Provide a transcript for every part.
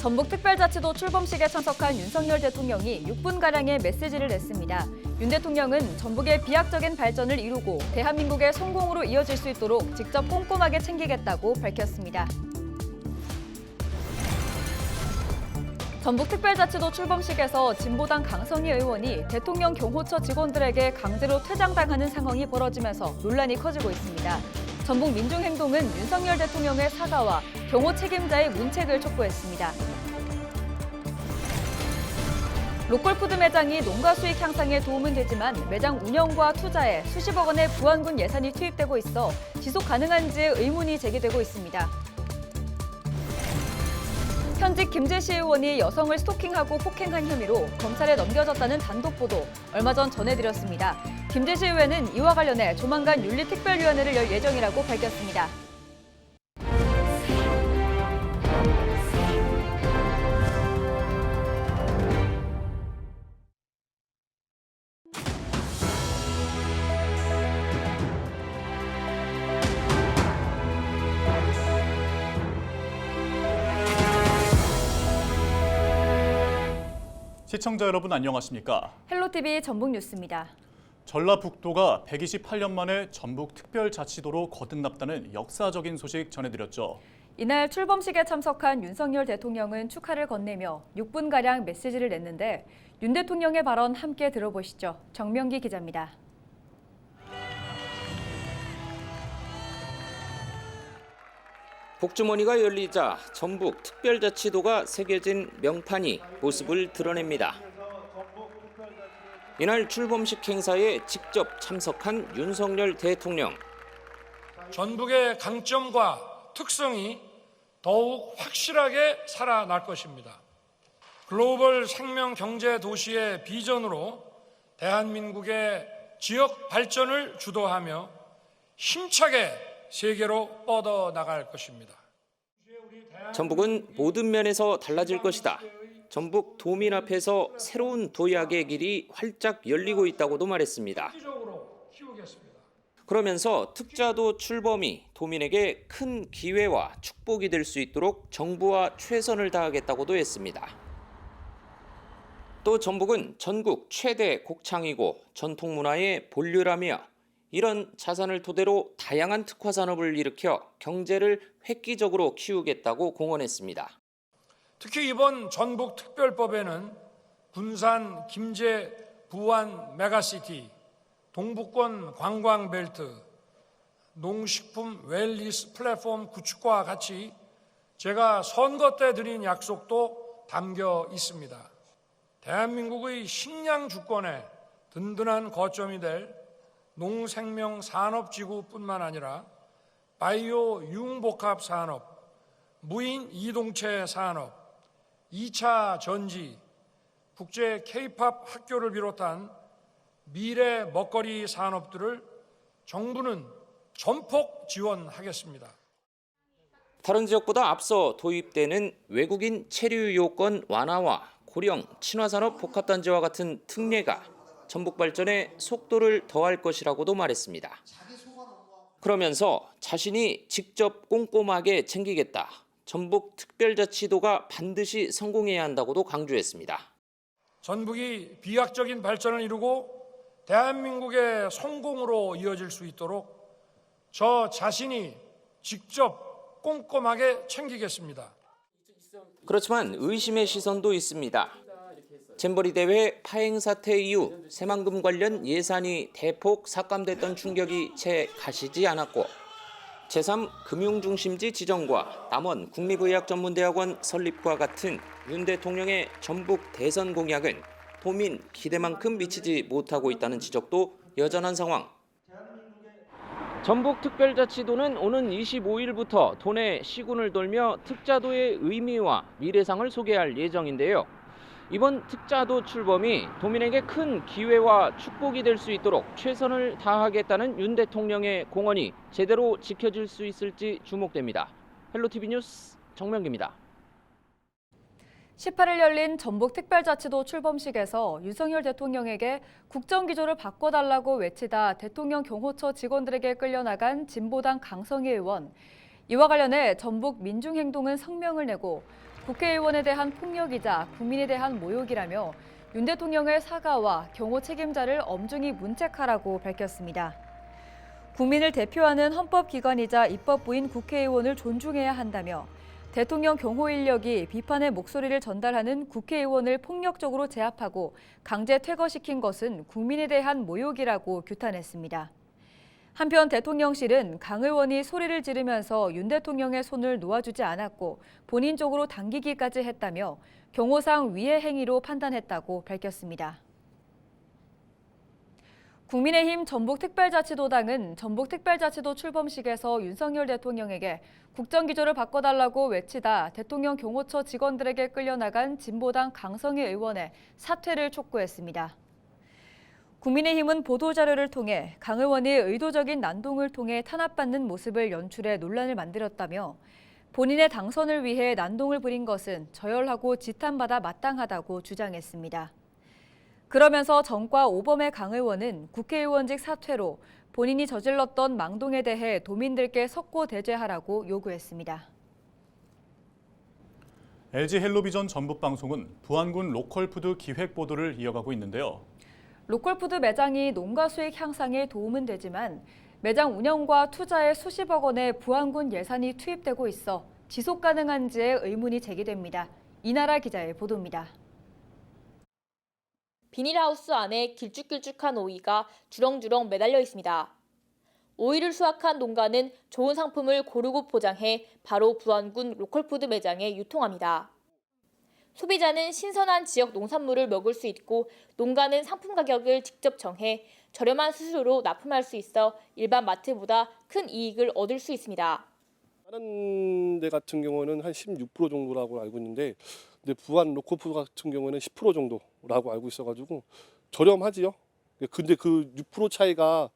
전북특별자치도 출범식에 참석한 윤석열 대통령이 6분가량의 메시지를 냈습니다. 윤 대통령은 전북의 비약적인 발전을 이루고 대한민국의 성공으로 이어질 수 있도록 직접 꼼꼼하게 챙기겠다고 밝혔습니다. 전북특별자치도 출범식에서 진보당 강성희 의원이 대통령 경호처 직원들에게 강제로 퇴장당하는 상황이 벌어지면서 논란이 커지고 있습니다. 전북 민중행동은 윤석열 대통령의 사과와 경호 책임자의 문책을 촉구했습니다. 로컬푸드 매장이 농가 수익 향상에 도움은 되지만 매장 운영과 투자에 수십억 원의 부안군 예산이 투입되고 있어 지속 가능한지에 의문이 제기되고 있습니다. 현직 김재시 의원이 여성을 스토킹하고 폭행한 혐의로 검찰에 넘겨졌다는 단독 보도 얼마 전 전해드렸습니다. 김재시 의원은 이와 관련해 조만간 윤리특별위원회를 열 예정이라고 밝혔습니다. 시청자 여러분 안녕하십니까? 헬로티비 전북뉴스입니다. 전라북도가 128년 만에 전북특별자치도로 거듭났다는 역사적인 소식 전해드렸죠. 이날 출범식에 참석한 윤석열 대통령은 축하를 건네며 6분가량 메시지를 냈는데 윤 대통령의 발언 함께 들어보시죠. 정명기 기자입니다. 복주머니가 열리자 전북 특별자치도가 새겨진 명판이 모습을 드러냅니다. 이날 출범식 행사에 직접 참석한 윤석열 대통령. 전북의 강점과 특성이 더욱 확실하게 살아날 것입니다. 글로벌 생명 경제 도시의 비전으로 대한민국의 지역 발전을 주도하며 힘차게 세계로 뻗어나갈 것입니다. 전북은 모든 면에서 달라질 것이다. 전북 도민 앞에서 새로운 도약의 길이 활짝 열리고 있다고도 말했습니다. 그러면서 특자도 출범이 도민에게 큰 기회와 축복이 될 수 있도록 정부와 최선을 다하겠다고도 했습니다. 또 전북은 전국 최대 곡창이고 전통문화의 본류라며 이런 자산을 토대로 다양한 특화 산업을 일으켜 경제를 획기적으로 키우겠다고 공언했습니다. 특히 이번 전북특별법에는 군산, 김제, 부안 메가시티, 동북권 관광벨트, 농식품 웰니스 플랫폼 구축과 같이 제가 선거 때 드린 약속도 담겨 있습니다. 대한민국의 식량 주권에 든든한 거점이 될 농생명 산업지구뿐만 아니라 바이오 융복합 산업, 무인 이동체 산업, 2차 전지, 국제 K-팝 학교를 비롯한 미래 먹거리 산업들을 정부는 전폭 지원하겠습니다. 다른 지역보다 앞서 도입되는 외국인 체류 요건 완화와 고령 친화산업 복합단지와 같은 특례가 전북 발전에 속도를 더할 것이라고도 말했습니다. 그러면서 자신이 직접 꼼꼼하게 챙기겠다. 전북 특별자치도가 반드시 성공해야 한다고도 강조했습니다. 전북이 비약적인 발전을 이루고 대한민국의 성공으로 이어질 수 있도록 저 자신이 직접 꼼꼼하게 챙기겠습니다. 그렇지만 의심의 시선도 있습니다. 잼버리 대회 파행 사태 이후 새만금 관련 예산이 대폭 삭감됐던 충격이 채 가시지 않았고 제3금융중심지 지정과 남원 국립의학전문대학원 설립과 같은 윤 대통령의 전북 대선 공약은 도민 기대만큼 미치지 못하고 있다는 지적도 여전한 상황. 전북특별자치도는 오는 25일부터 도내 시군을 돌며 특자도의 의미와 미래상을 소개할 예정인데요. 이번 특자도 출범이 도민에게 큰 기회와 축복이 될 수 있도록 최선을 다하겠다는 윤 대통령의 공언이 제대로 지켜질 수 있을지 주목됩니다. 헬로티비 뉴스 정명기입니다. 18일 열린 전북특별자치도 출범식에서 윤석열 대통령에게 국정기조를 바꿔달라고 외치다 대통령 경호처 직원들에게 끌려나간 진보당 강성희 의원. 이와 관련해 전북 민중행동은 성명을 내고 국회의원에 대한 폭력이자 국민에 대한 모욕이라며 윤 대통령의 사과와 경호 책임자를 엄중히 문책하라고 밝혔습니다. 국민을 대표하는 헌법기관이자 입법부인 국회의원을 존중해야 한다며 대통령 경호 인력이 비판의 목소리를 전달하는 국회의원을 폭력적으로 제압하고 강제 퇴거시킨 것은 국민에 대한 모욕이라고 규탄했습니다. 한편 대통령실은 강 의원이 소리를 지르면서 윤 대통령의 손을 놓아주지 않았고 본인 쪽으로 당기기까지 했다며 경호상 위해 행위로 판단했다고 밝혔습니다. 국민의힘 전북특별자치도당은 전북특별자치도 출범식에서 윤석열 대통령에게 국정기조를 바꿔달라고 외치다 대통령 경호처 직원들에게 끌려나간 진보당 강성희 의원의 사퇴를 촉구했습니다. 국민의힘은 보도자료를 통해 강 의원이 의도적인 난동을 통해 탄압받는 모습을 연출해 논란을 만들었다며 본인의 당선을 위해 난동을 부린 것은 저열하고 지탄받아 마땅하다고 주장했습니다. 그러면서 전과 오범의 강 의원은 국회의원직 사퇴로 본인이 저질렀던 망동에 대해 도민들께 석고대죄하라고 요구했습니다. LG 헬로비전 전북방송은 부안군 로컬푸드 기획 보도를 이어가고 있는데요. 로컬푸드 매장이 농가 수익 향상에 도움은 되지만 매장 운영과 투자에 수십억 원의 부안군 예산이 투입되고 있어 지속 가능한지에 의문이 제기됩니다. 이나라 기자의 보도입니다. 비닐하우스 안에 길쭉길쭉한 오이가 주렁주렁 매달려 있습니다. 오이를 수확한 농가는 좋은 상품을 고르고 포장해 바로 부안군 로컬푸드 매장에 유통합니다. 소비자는 신선한 지역 농산물을 먹을 수 있고 농가는 상품 가격을 직접 정해 저렴한 수수료로 납품할 수 있어 일반 마트보다 큰 이익을 얻을 수 있습니다. 다른 데 같은 경우는 한 16% 정도라고 알고 있는데 근데 부안 로컬푸드 같은 경우는 10% 정도라고 알고 있어가지고 저렴하지요. 근데 그 6% 차이가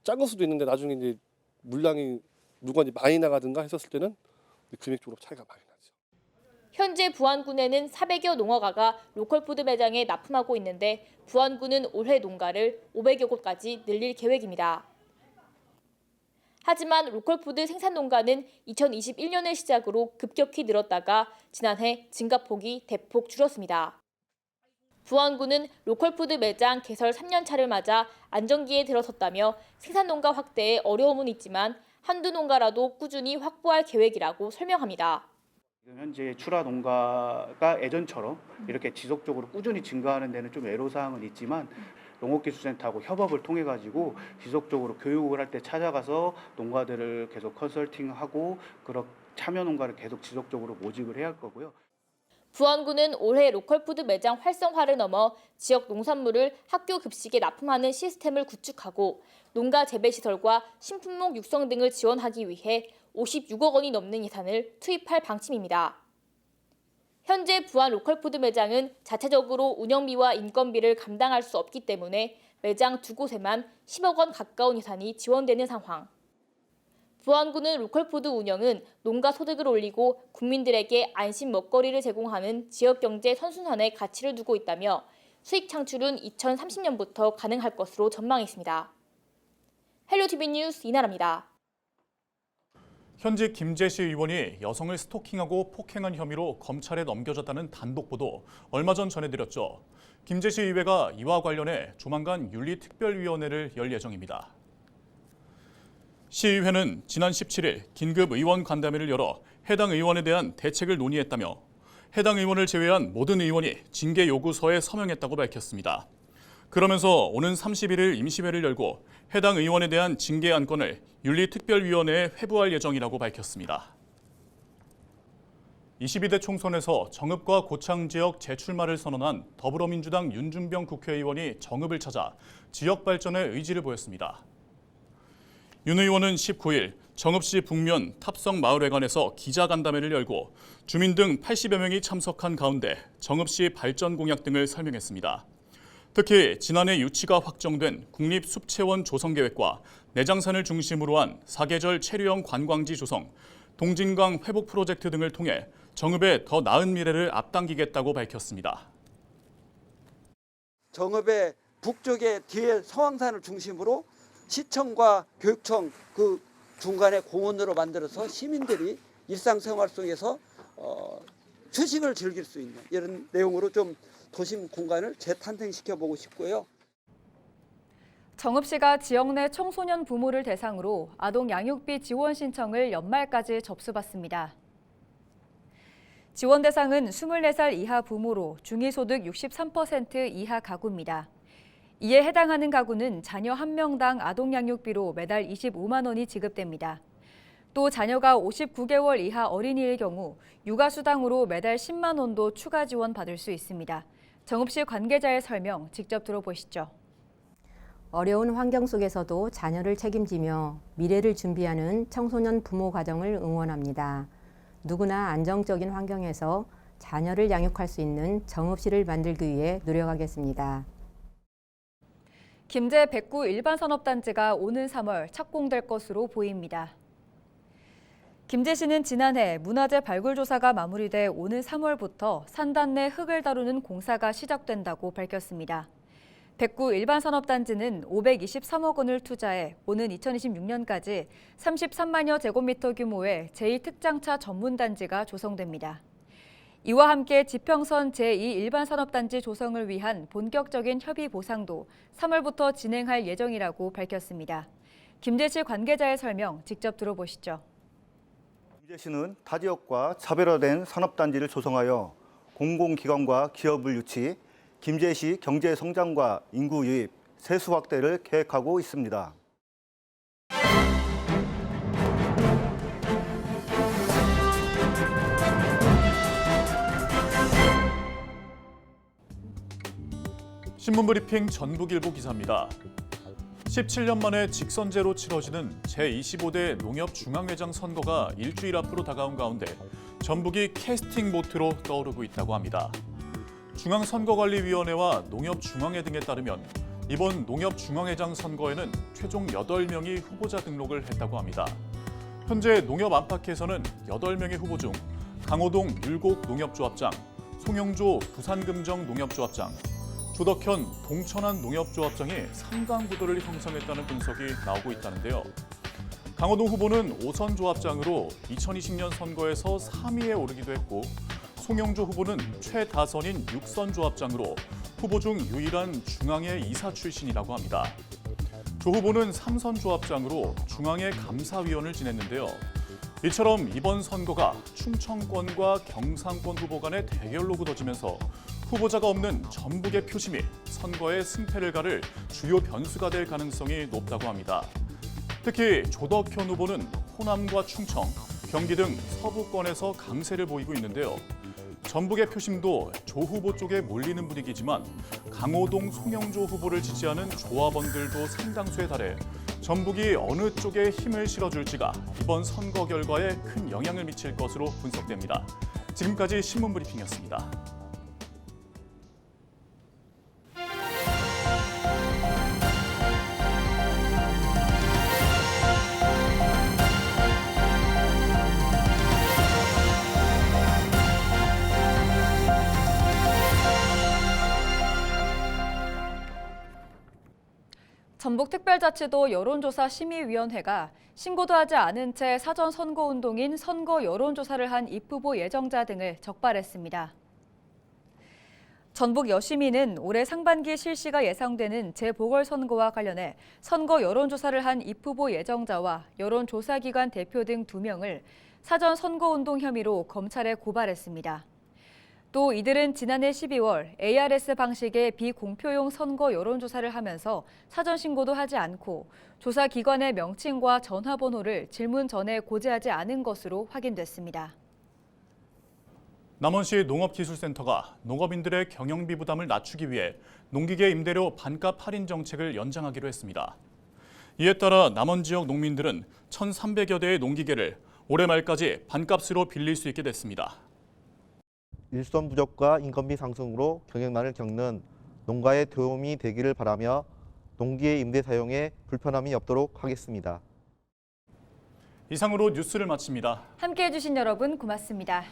작을 수도 있는데 나중에 이제 물량이 누가 이제 많이 나가든가 했었을 때는 금액적으로 차이가 많이 나죠. 현재 부안군에는 400여 농어가가 로컬푸드 매장에 납품하고 있는데 부안군은 올해 농가를 500여 곳까지 늘릴 계획입니다. 하지만 로컬푸드 생산 농가는 2021년을 시작으로 급격히 늘었다가 지난해 증가폭이 대폭 줄었습니다. 부안군은 로컬푸드 매장 개설 3년 차를 맞아 안정기에 들어섰다며 생산 농가 확대에 어려움은 있지만 한두 농가라도 꾸준히 확보할 계획이라고 설명합니다. 현재 출하 농가가 예전처럼 이렇게 지속적으로 꾸준히 증가하는 데는 좀 애로사항은 있지만 농업기술센터하고 협업을 통해 가지고 지속적으로 교육을 할 때 찾아가서 농가들을 계속 컨설팅하고 그런 참여 농가를 계속 지속적으로 모집을 해야 할 거고요. 부안군은 올해 로컬푸드 매장 활성화를 넘어 지역 농산물을 학교 급식에 납품하는 시스템을 구축하고 농가 재배시설과 신품목 육성 등을 지원하기 위해 56억 원이 넘는 예산을 투입할 방침입니다. 현재 부안 로컬푸드 매장은 자체적으로 운영비와 인건비를 감당할 수 없기 때문에 매장 두 곳에만 10억 원 가까운 예산이 지원되는 상황. 부안군은 로컬푸드 운영은 농가 소득을 올리고 국민들에게 안심 먹거리를 제공하는 지역경제 선순환에 가치를 두고 있다며 수익 창출은 2030년부터 가능할 것으로 전망했습니다. 헬로티비 뉴스 이나라입니다. 현직 김재시 의원이 여성을 스토킹하고 폭행한 혐의로 검찰에 넘겨졌다는 단독 보도 얼마 전 전해드렸죠. 김재시 의회가 이와 관련해 조만간 윤리특별위원회를 열 예정입니다. 시의회는 지난 17일 긴급 의원 간담회를 열어 해당 의원에 대한 대책을 논의했다며 해당 의원을 제외한 모든 의원이 징계 요구서에 서명했다고 밝혔습니다. 그러면서 오는 31일 임시회를 열고 해당 의원에 대한 징계 안건을 윤리특별위원회에 회부할 예정이라고 밝혔습니다. 22대 총선에서 정읍과 고창 지역 재출마를 선언한 더불어민주당 윤준병 국회의원이 정읍을 찾아 지역 발전에 의지를 보였습니다. 윤 의원은 19일 정읍시 북면 탑성마을회관에서 기자간담회를 열고 주민 등 80여 명이 참석한 가운데 정읍시 발전 공약 등을 설명했습니다. 특히 지난해 유치가 확정된 국립숲체원 조성계획과 내장산을 중심으로 한 사계절 체류형 관광지 조성, 동진강 회복 프로젝트 등을 통해 정읍의 더 나은 미래를 앞당기겠다고 밝혔습니다. 정읍의 북쪽에 뒤에 서왕산을 중심으로 시청과 교육청 그 중간에 공원으로 만들어서 시민들이 일상생활 속에서 휴식을 즐길 수 있는 이런 내용으로 좀 도심 공간을 재탄생시켜 보고 싶고요. 정읍시가 지역 내 청소년 부모를 대상으로 아동 양육비 지원 신청을 연말까지 접수받습니다. 지원 대상은 24살 이하 부모로 중위소득 63% 이하 가구입니다. 이에 해당하는 가구는 자녀 1명당 아동 양육비로 매달 25만 원이 지급됩니다. 또 자녀가 59개월 이하 어린이일 경우 육아수당으로 매달 10만 원도 추가 지원받을 수 있습니다. 정읍시 관계자의 설명 직접 들어보시죠. 어려운 환경 속에서도 자녀를 책임지며 미래를 준비하는 청소년 부모 가정을 응원합니다. 누구나 안정적인 환경에서 자녀를 양육할 수 있는 정읍시를 만들기 위해 노력하겠습니다. 김제 백구 일반산업단지가 오는 3월 착공될 것으로 보입니다. 김제시는 지난해 문화재 발굴 조사가 마무리돼 오는 3월부터 산단 내 흙을 다루는 공사가 시작된다고 밝혔습니다. 백구 일반산업단지는 523억 원을 투자해 오는 2026년까지 33만여 제곱미터 규모의 제2특장차 전문단지가 조성됩니다. 이와 함께 지평선 제2일반산업단지 조성을 위한 본격적인 협의 보상도 3월부터 진행할 예정이라고 밝혔습니다. 김제시 관계자의 설명 직접 들어보시죠. 김제시는 타 지역과 차별화된 산업단지를 조성하여 공공기관과 기업을 유치, 김제시 경제 성장과 인구 유입, 세수 확대를 계획하고 있습니다. 신문브리핑 전북일보 기사입니다. 17년 만에 직선제로 치러지는 제25대 농협중앙회장 선거가 일주일 앞으로 다가온 가운데 전북이 캐스팅 보트로 떠오르고 있다고 합니다. 중앙선거관리위원회와 농협중앙회 등에 따르면 이번 농협중앙회장 선거에는 최종 8명이 후보자 등록을 했다고 합니다. 현재 농협 안팎에서는 8명의 후보 중 강호동 율곡 농협조합장, 송영조 부산금정 농협조합장, 조덕현 동천안 농협조합장이 3강 구도를 형성했다는 분석이 나오고 있다는데요. 강호동 후보는 5선 조합장으로 2020년 선거에서 3위에 오르기도 했고, 송영조 후보는 최다선인 6선 조합장으로 후보 중 유일한 중앙회 이사 출신이라고 합니다. 조 후보는 3선 조합장으로 중앙회 감사위원을 지냈는데요. 이처럼 이번 선거가 충청권과 경상권 후보 간의 대결로 굳어지면서 후보자가 없는 전북의 표심이 선거의 승패를 가를 주요 변수가 될 가능성이 높다고 합니다. 특히 조덕현 후보는 호남과 충청, 경기 등 서부권에서 강세를 보이고 있는데요. 전북의 표심도 조 후보 쪽에 몰리는 분위기지만 강호동, 송영조 후보를 지지하는 조합원들도 상당수에 달해 전북이 어느 쪽에 힘을 실어줄지가 이번 선거 결과에 큰 영향을 미칠 것으로 분석됩니다. 지금까지 신문브리핑이었습니다. 전북특별자치도 여론조사심의위원회가 신고도 하지 않은 채 사전 선거운동인 선거 여론조사를 한 입후보 예정자 등을 적발했습니다. 전북 여심위는 올해 상반기 실시가 예상되는 재보궐선거와 관련해 선거 여론조사를 한 입후보 예정자와 여론조사기관 대표 등 2명을 사전 선거운동 혐의로 검찰에 고발했습니다. 또 이들은 지난해 12월 ARS 방식의 비공표용 선거 여론조사를 하면서 사전 신고도 하지 않고 조사 기관의 명칭과 전화번호를 질문 전에 고지하지 않은 것으로 확인됐습니다. 남원시 농업기술센터가 농업인들의 경영비 부담을 낮추기 위해 농기계 임대료 반값 할인 정책을 연장하기로 했습니다. 이에 따라 남원 지역 농민들은 1,300여 대의 농기계를 올해 말까지 반값으로 빌릴 수 있게 됐습니다. 일손 부족과 인건비 상승으로 경영난을 겪는 농가에 도움이 되기를 바라며 농기계 임대 사용에 불편함이 없도록 하겠습니다. 이상으로 뉴스를 마칩니다. 함께해 주신 여러분 고맙습니다.